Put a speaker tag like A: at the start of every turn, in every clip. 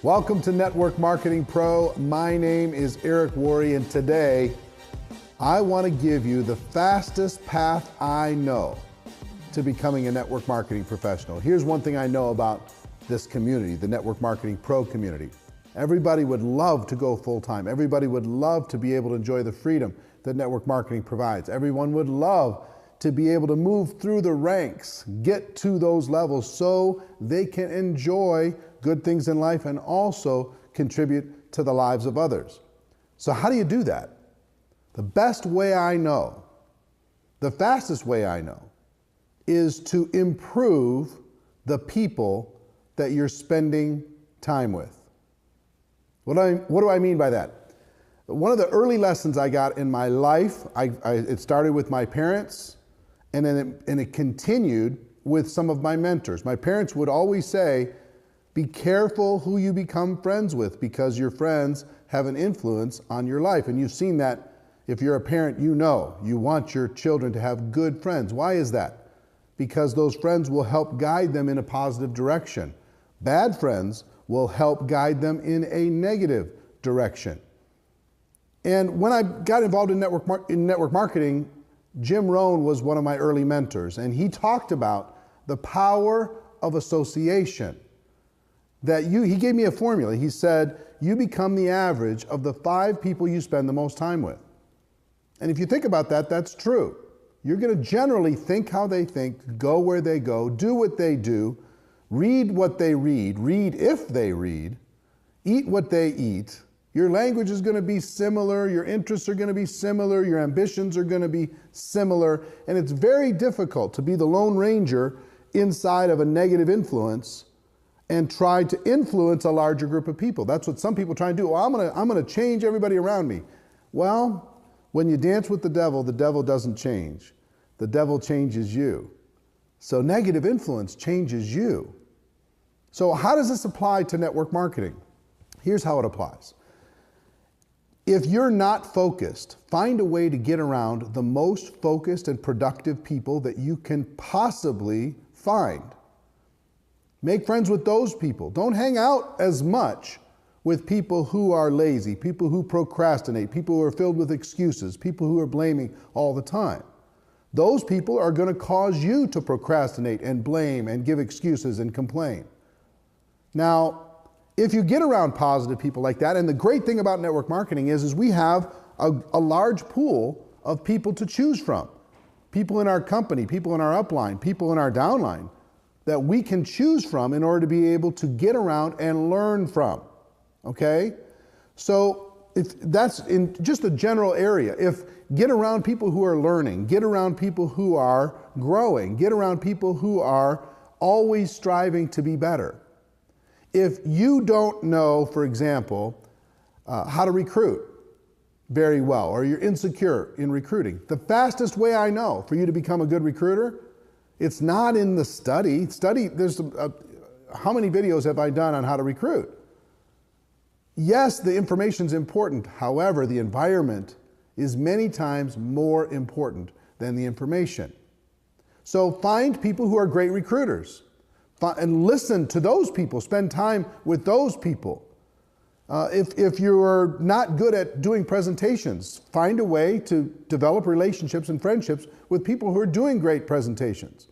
A: Welcome to Network Marketing Pro. My name is Eric Worre, and today I want to give you the fastest path I know to becoming a network marketing professional. Here's one thing I know about this community, the Network Marketing Pro community. Everybody would love to go full-time. Everybody would love to be able to enjoy the freedom that network marketing provides. Everyone would love to be able to move through the ranks, get to those levels so they can enjoy good things in life and also contribute to the lives of others. So how do you do that? The best way I know, the fastest way I know, is to improve the people that you're spending time with. What do I mean by that? One of the early lessons I got in my life, it started with my parents, and then it continued with some of my mentors. My parents would always say, be careful who you become friends with, because your friends have an influence on your life. And you've seen that. If you're a parent, you know you want your children to have good friends. Why is that? Because those friends will help guide them in a positive direction. Bad friends will help guide them in a negative direction. And when I got involved in network marketing, Jim Rohn was one of my early mentors, and he talked about the power of association. He gave me a formula. He said, you become the average of the 5 people you spend the most time with. And if you think about that, that's true. You're going to generally think how they think, go where they go, do what they do, read what they read if they read, eat what they eat. Your language is going to be similar, your interests are going to be similar, your ambitions are going to be similar, and it's very difficult to be the Lone Ranger inside of a negative influence and try to influence a larger group of people. That's what some people try and do. Well, I'm gonna change everybody around me. Well, when you dance with the devil doesn't change. The devil changes you. So negative influence changes you. So how does this apply to network marketing? Here's how it applies. If you're not focused, find a way to get around the most focused and productive people that you can possibly find. Make friends with those people. Don't hang out as much with people who are lazy, people who procrastinate, people who are filled with excuses, people who are blaming all the time. Those people are going to cause you to procrastinate and blame and give excuses and complain. Now, if you get around positive people like that, and the great thing about network marketing is we have a large pool of people to choose from. People in our company, people in our upline, people in our downline, that we can choose from in order to be able to get around and learn from, okay? So if that's in just a general area. If get around people who are learning, get around people who are growing, get around people who are always striving to be better. If you don't know, for example, how to recruit very well, or you're insecure in recruiting, the fastest way I know for you to become a good recruiter, it's not in the study. How many videos have I done on how to recruit? Yes, the information's important. However, the environment is many times more important than the information. So find people who are great recruiters and listen to those people. Spend time with those people. If you're not good at doing presentations, find a way to develop relationships and friendships with people who are doing great presentations.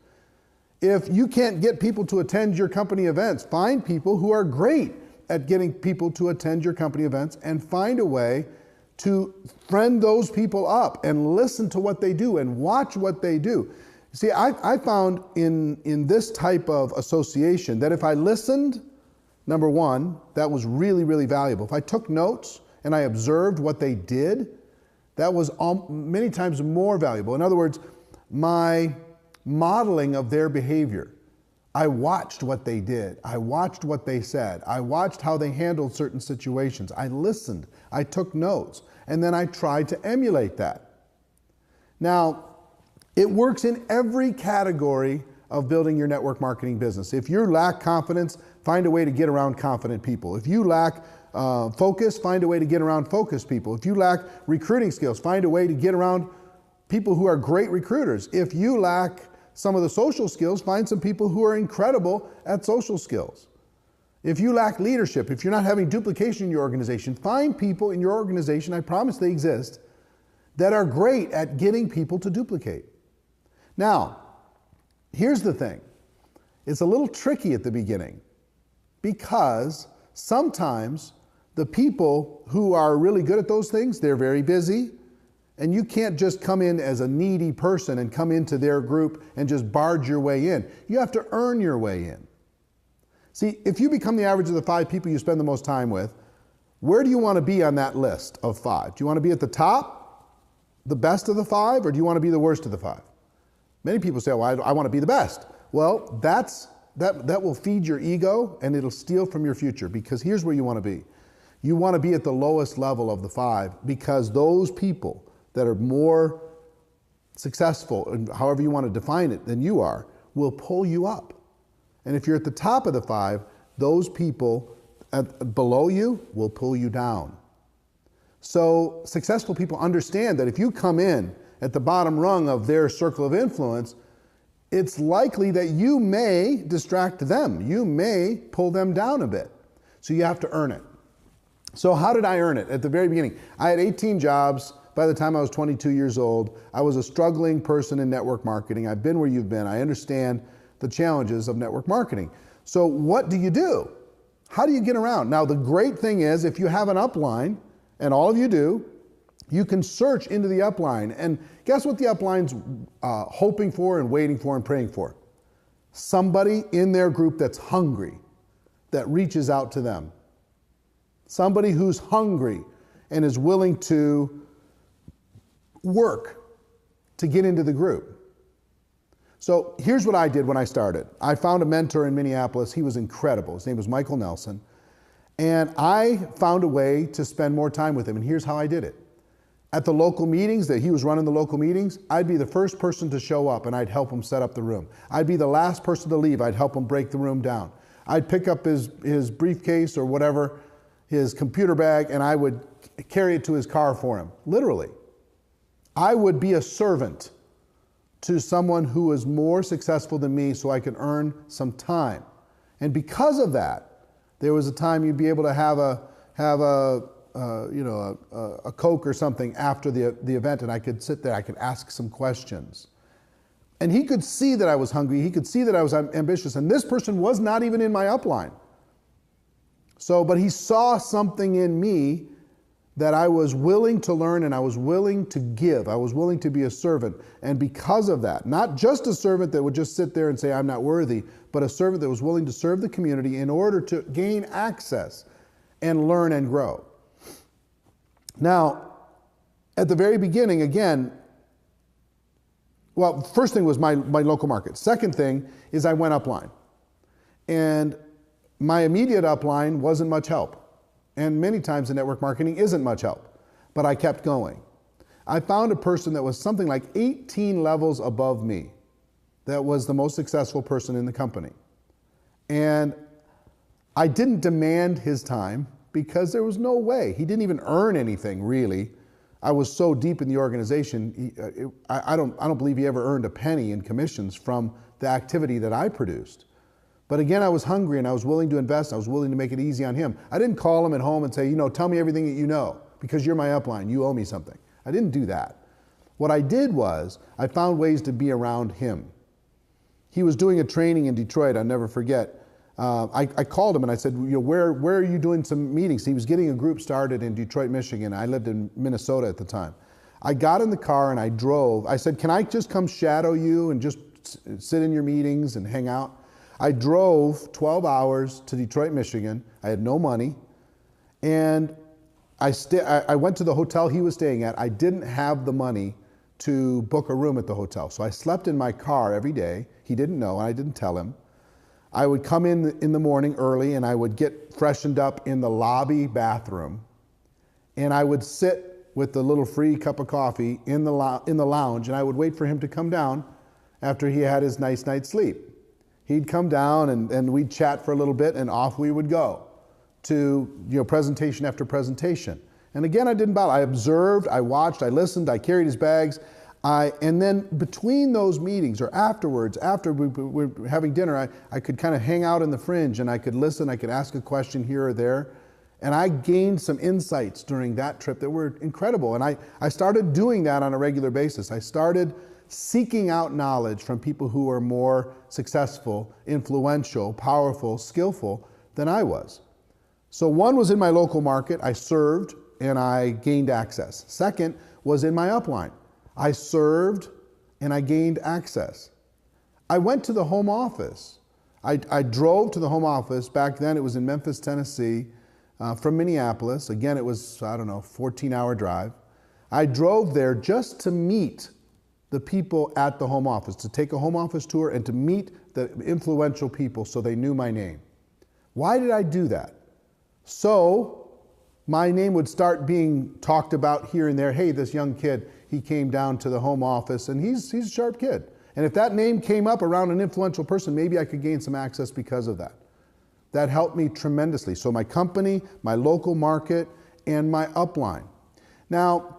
A: If you can't get people to attend your company events, find people who are great at getting people to attend your company events, and find a way to friend those people up and listen to what they do and watch what they do. See, I found in this type of association that if I listened, number one, that was really, really valuable. If I took notes and I observed what they did, that was many times more valuable. In other words, my modeling of their behavior. I watched what they did. I watched what they said. I watched how they handled certain situations. I listened. I took notes. And then I tried to emulate that. Now, it works in every category of building your network marketing business. If you lack confidence, find a way to get around confident people. If you lack focus, find a way to get around focused people. If you lack recruiting skills, find a way to get around people who are great recruiters. If you lack some of the social skills, find some people who are incredible at social skills. If you lack leadership, if you're not having duplication in your organization, find people in your organization, I promise they exist, that are great at getting people to duplicate. Now, here's the thing. It's a little tricky at the beginning because sometimes the people who are really good at those things, they're very busy, and you can't just come in as a needy person and come into their group and just barge your way in. You have to earn your way in. See, if you become the average of the 5 people you spend the most time with, where do you want to be on that list of 5? Do you want to be at the top, the best of the 5, or do you want to be the worst of the 5? Many people say, well, I want to be the best. Well, that will feed your ego and it'll steal from your future, because here's where you want to be. You want to be at the lowest level of the 5, because those people that are more successful, and however you want to define it, than you are, will pull you up. And if you're at the top of the 5, those people below you will pull you down. So successful people understand that if you come in at the bottom rung of their circle of influence, it's likely that you may distract them. You may pull them down a bit. So you have to earn it. So how did I earn it? At the very beginning, I had 18 jobs. By the time I was 22 years old, I was a struggling person in network marketing. I've been where you've been. I understand the challenges of network marketing. So what do you do? How do you get around? Now, the great thing is if you have an upline, and all of you do, you can search into the upline. And guess what the upline's hoping for and waiting for and praying for? Somebody in their group that's hungry, that reaches out to them. Somebody who's hungry and is willing to work to get into the group. So here's what I did when I started. I found a mentor in Minneapolis. He was incredible. His name was Michael Nelson. And I found a way to spend more time with him. And here's how I did it. At the local meetings that he was running, the local meetings, I'd be the first person to show up and I'd help him set up the room. I'd be the last person to leave. I'd help him break the room down. I'd pick up his briefcase or whatever, his computer bag, and I would carry it to his car for him, literally. I would be a servant to someone who was more successful than me so I could earn some time. And because of that, there was a time you'd be able to have a Coke or something after the event, and I could sit there, I could ask some questions. And he could see that I was hungry, he could see that I was ambitious, and this person was not even in my upline. But he saw something in me that I was willing to learn and I was willing to give. I was willing to be a servant. And because of that, not just a servant that would just sit there and say, I'm not worthy, but a servant that was willing to serve the community in order to gain access and learn and grow. Now, at the very beginning, again, well, first thing was my local market. Second thing is I went upline. And my immediate upline wasn't much help. And many times in network marketing isn't much help, but I kept going. I found a person that was something like 18 levels above me that was the most successful person in the company. And I didn't demand his time because there was no way. He didn't even earn anything, really. I was so deep in the organization, I don't believe he ever earned a penny in commissions from the activity that I produced. But again, I was hungry and I was willing to invest. I was willing to make it easy on him. I didn't call him at home and say, tell me everything that you know because you're my upline. You owe me something. I didn't do that. What I did was I found ways to be around him. He was doing a training in Detroit. I'll never forget. I called him and I said, where are you doing some meetings? He was getting a group started in Detroit, Michigan. I lived in Minnesota at the time. I got in the car and I drove. I said, can I just come shadow you and just sit in your meetings and hang out? I drove 12 hours to Detroit, Michigan. I had no money. And I went to the hotel he was staying at. I didn't have the money to book a room at the hotel. So I slept in my car every day. He didn't know, and I didn't tell him. I would come in the morning early, and I would get freshened up in the lobby bathroom. And I would sit with the little free cup of coffee in the lounge, and I would wait for him to come down after he had his nice night's sleep. He'd come down and we'd chat for a little bit and off we would go to presentation after presentation. And again, I didn't bother. I observed, I watched, I listened, I carried his bags. And then between those meetings or afterwards, after we were having dinner, I could kind of hang out in the fringe and I could listen, I could ask a question here or there. And I gained some insights during that trip that were incredible. And I started doing that on a regular basis. I started seeking out knowledge from people who are more successful, influential, powerful, skillful than I was. So one was in my local market. I served and I gained access. Second was in my upline. I served and I gained access. I went to the home office. I drove to the home office. Back then it was in Memphis, Tennessee, from Minneapolis. Again, it was, I don't know, 14-hour drive. I drove there just to meet the people at the home office, to take a home office tour and to meet the influential people so they knew my name. Why did I do that? So my name would start being talked about here and there. Hey, this young kid, he came down to the home office and he's a sharp kid. And if that name came up around an influential person, maybe I could gain some access because of that. That helped me tremendously. So my company, my local market, and my upline. Now,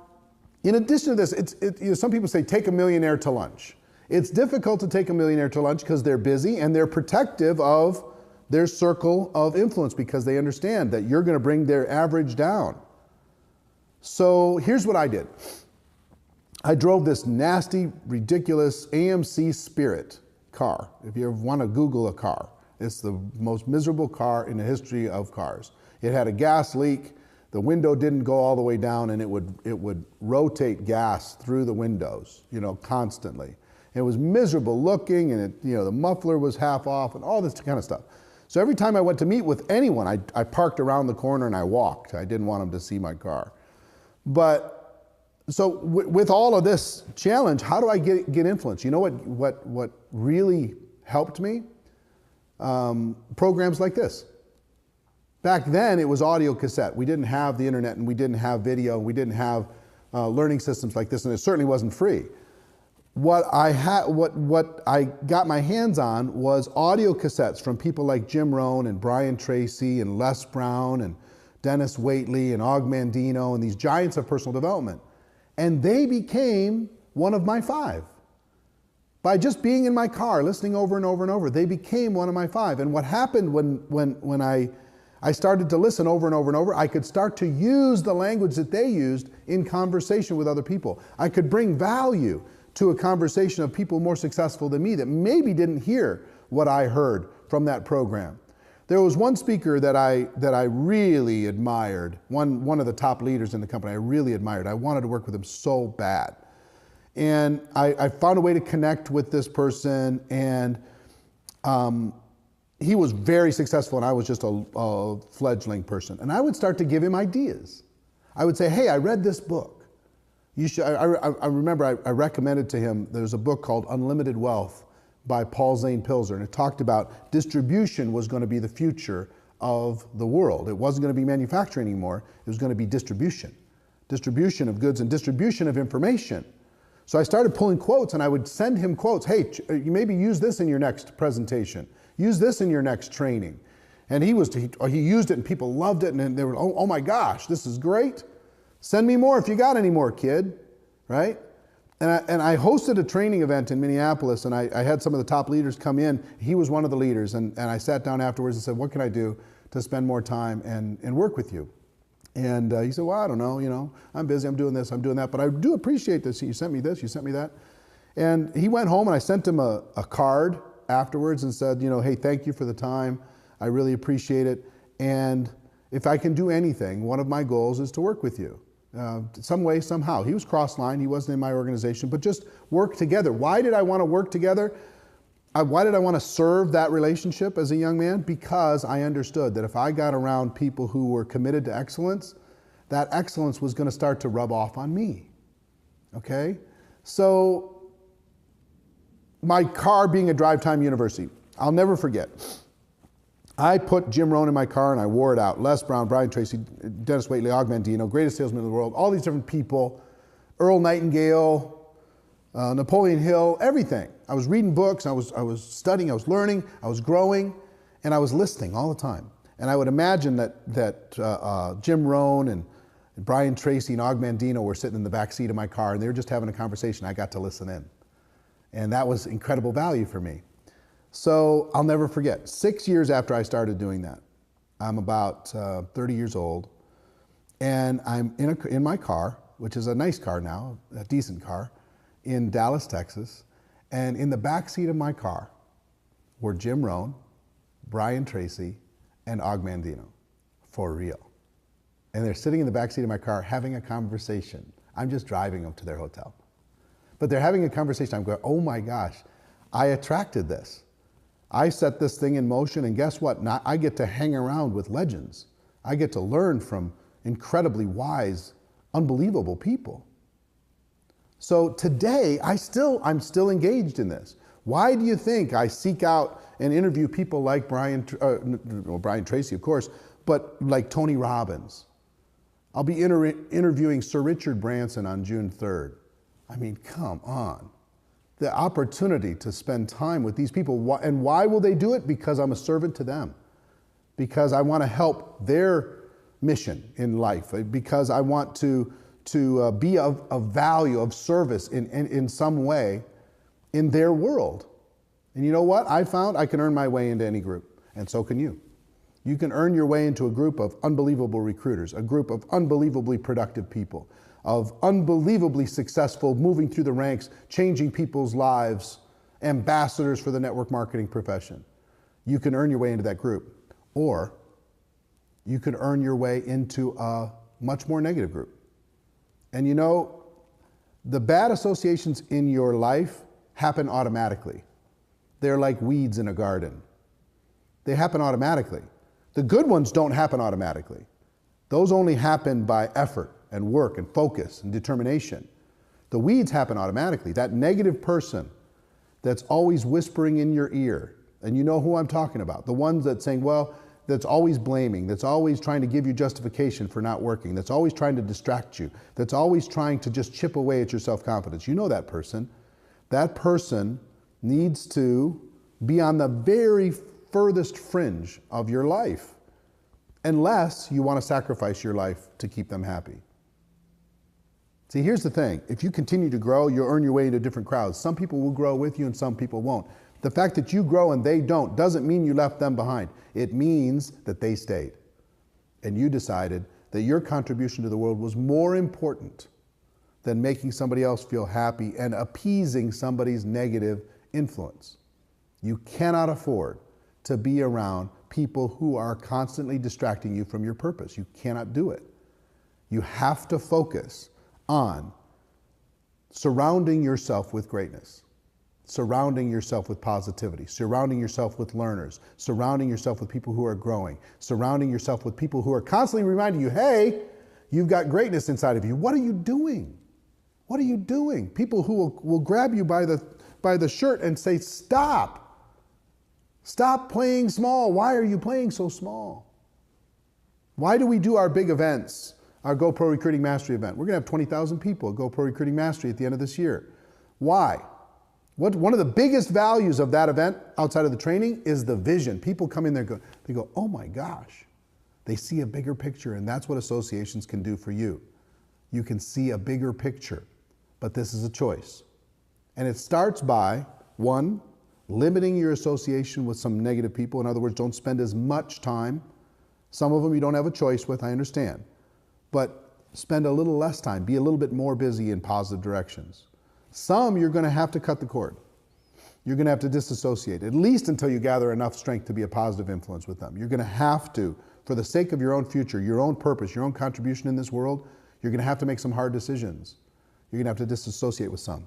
A: in addition to this, some people say take a millionaire to lunch. It's difficult to take a millionaire to lunch because they're busy and they're protective of their circle of influence because they understand that you're going to bring their average down. So here's what I did. I drove this nasty, ridiculous AMC Spirit car. If you ever want to Google a car, it's the most miserable car in the history of cars. It had a gas leak. The window didn't go all the way down, and it would rotate gas through the windows, constantly. It was miserable looking, and the muffler was half off, and all this kind of stuff. So every time I went to meet with anyone, I parked around the corner and I walked. I didn't want them to see my car. But so with all of this challenge, how do I get influence? You know what really helped me? Programs like this. Back then, it was audio cassette. We didn't have the internet, and we didn't have video. We didn't have learning systems like this, and it certainly wasn't free. What I got my hands on was audio cassettes from people like Jim Rohn and Brian Tracy and Les Brown and Dennis Waitley and Og Mandino and these giants of personal development. And they became one of my 5. By just being in my car, listening over and over and over, they became one of my 5. And what happened when I started to listen over and over and over, I could start to use the language that they used in conversation with other people. I could bring value to a conversation of people more successful than me that maybe didn't hear what I heard from that program. There was one speaker that I really admired, one of the top leaders in the company I really admired. I wanted to work with him so bad. And I found a way to connect with this person, and he was very successful, and I was just a fledgling person. And I would start to give him ideas. I would say, hey, I read this book. You should. I remember I recommended to him, there's a book called Unlimited Wealth by Paul Zane Pilzer, and it talked about distribution was going to be the future of the world. It wasn't going to be manufacturing anymore. It was going to be distribution. Distribution of goods and distribution of information. So I started pulling quotes, and I would send him quotes. Hey, you maybe use this in your next presentation. Use this in your next training. And he used it, and people loved it, and they were, oh my gosh, this is great. Send me more if you got any more, kid, right? And I hosted a training event in Minneapolis, and I had some of the top leaders come in. He was one of the leaders, and I sat down afterwards and said, what can I do to spend more time and work with you? And he said, well, I don't know, I'm busy, I'm doing this, I'm doing that, but I do appreciate this. You sent me this, you sent me that. And he went home, and I sent him a card afterwards and said, hey, thank you for the time. I really appreciate it. And if I can do anything, one of my goals is to work with you. Some way, somehow. He was cross-line, he wasn't in my organization, but just work together. Why did I want to work together? Why did I want to serve that relationship as a young man? Because I understood that if I got around people who were committed to excellence, that excellence was going to start to rub off on me. Okay? So, my car being a drive time university, I'll never forget. I put Jim Rohn in my car and I wore it out. Les Brown, Brian Tracy, Dennis Waitley, Og Mandino, greatest salesman in the world, all these different people, Earl Nightingale, Napoleon Hill, everything. I was reading books, I was studying, I was learning, I was growing, and I was listening all the time. And I would imagine that Jim Rohn and Brian Tracy and Og Mandino were sitting in the back seat of my car, and they were just having a conversation. I got to listen in. And that was incredible value for me. So I'll never forget, 6 years after I started doing that, I'm about 30 years old, and I'm in my car, which is a nice car now, a decent car, in Dallas, Texas. And in the back seat of my car were Jim Rohn, Brian Tracy, and Og Mandino, for real. And they're sitting in the back seat of my car having a conversation. I'm just driving them to their hotel. But they're having a conversation. I'm going, oh my gosh, I attracted this. I set this thing in motion, and guess what? Now I get to hang around with legends. I get to learn from incredibly wise, unbelievable people. So today, I'm still engaged in this. Why do you think I seek out and interview people like Brian Tracy, of course, but like Tony Robbins? I'll be interviewing Sir Richard Branson on June 3rd. I mean, come on. The opportunity to spend time with these people. And why will they do it? Because I'm a servant to them. Because I want to help their mission in life. Because I want to be of value, of service in some way in their world. And you know what? I found I can earn my way into any group, and so can you. You can earn your way into a group of unbelievable recruiters, a group of unbelievably productive people, of unbelievably successful, moving through the ranks, changing people's lives, ambassadors for the network marketing profession. You can earn your way into that group, or you can earn your way into a much more negative group. And you know, the bad associations in your life happen automatically. They're like weeds in a garden. They happen automatically. The good ones don't happen automatically. Those only happen by effort and work and focus and determination. The weeds happen automatically. That negative person that's always whispering in your ear, and you know who I'm talking about, the ones that saying, well, that's always blaming, that's always trying to give you justification for not working, that's always trying to distract you, that's always trying to just chip away at your self-confidence. You know that person. That person needs to be on the very furthest fringe of your life, unless you want to sacrifice your life to keep them happy. See, here's the thing. If you continue to grow, you'll earn your way into different crowds. Some people will grow with you and some people won't. The fact that you grow and they don't doesn't mean you left them behind. It means that they stayed. And you decided that your contribution to the world was more important than making somebody else feel happy and appeasing somebody's negative influence. You cannot afford to be around people who are constantly distracting you from your purpose. You cannot do it. You have to focus on surrounding yourself with greatness, surrounding yourself with positivity, surrounding yourself with learners, surrounding yourself with people who are growing, surrounding yourself with people who are constantly reminding you, hey, you've got greatness inside of you. What are you doing? What are you doing? People who will grab you by the shirt and say, stop. Stop playing small. Why are you playing so small? Why do we do our big events? Our GoPro Recruiting Mastery event. We're going to have 20,000 people at GoPro Recruiting Mastery at the end of this year. Why? One of the biggest values of that event outside of the training is the vision. People come in there, they go, oh my gosh. They see a bigger picture, and that's what associations can do for you. You can see a bigger picture, but this is a choice. And it starts by, one, limiting your association with some negative people. In other words, don't spend as much time. Some of them you don't have a choice with, I understand. But spend a little less time, be a little bit more busy in positive directions. Some you're going to have to cut the cord. You're going to have to disassociate, at least until you gather enough strength to be a positive influence with them. You're going to have to, for the sake of your own future, your own purpose, your own contribution in this world, you're going to have to make some hard decisions. You're going to have to disassociate with some.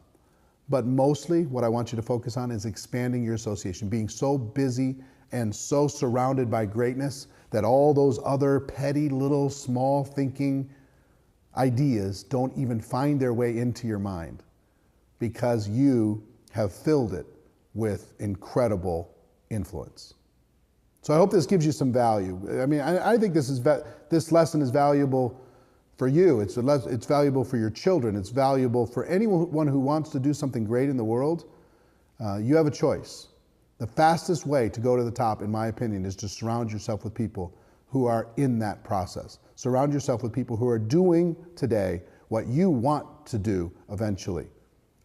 A: But mostly what I want you to focus on is expanding your association, being so busy and so surrounded by greatness that all those other petty little small thinking ideas don't even find their way into your mind, because you have filled it with incredible influence. So I hope this gives you some value. I mean, I think this lesson is valuable for you. It's valuable for your children. It's valuable for anyone who wants to do something great in the world. You have a choice. The fastest way to go to the top, in my opinion, is to surround yourself with people who are in that process. Surround yourself with people who are doing today what you want to do eventually.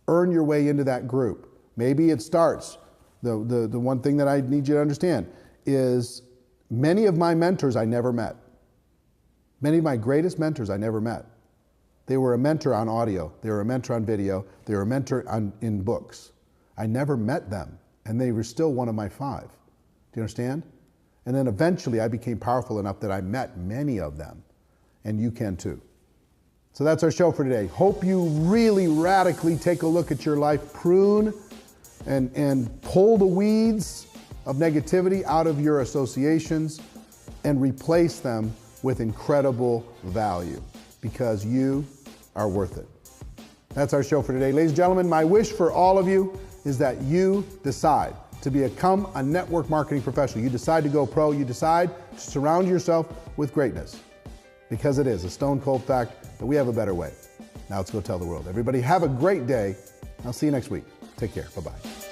A: Earn your way into that group. Maybe it starts, the one thing that I need you to understand is many of my mentors I never met. Many of my greatest mentors I never met. They were a mentor on audio, they were a mentor on video, they were a mentor in books. I never met them, and they were still one of my 5. Do you understand? And then eventually I became powerful enough that I met many of them, and you can too. So that's our show for today. Hope you really radically take a look at your life, prune and pull the weeds of negativity out of your associations and replace them with incredible value, because you are worth it. That's our show for today. Ladies and gentlemen, my wish for all of you is that you decide to become a network marketing professional. You decide to go pro. You decide to surround yourself with greatness, because it is a stone cold fact that we have a better way. Now let's go tell the world. Everybody have a great day. I'll see you next week. Take care. Bye-bye.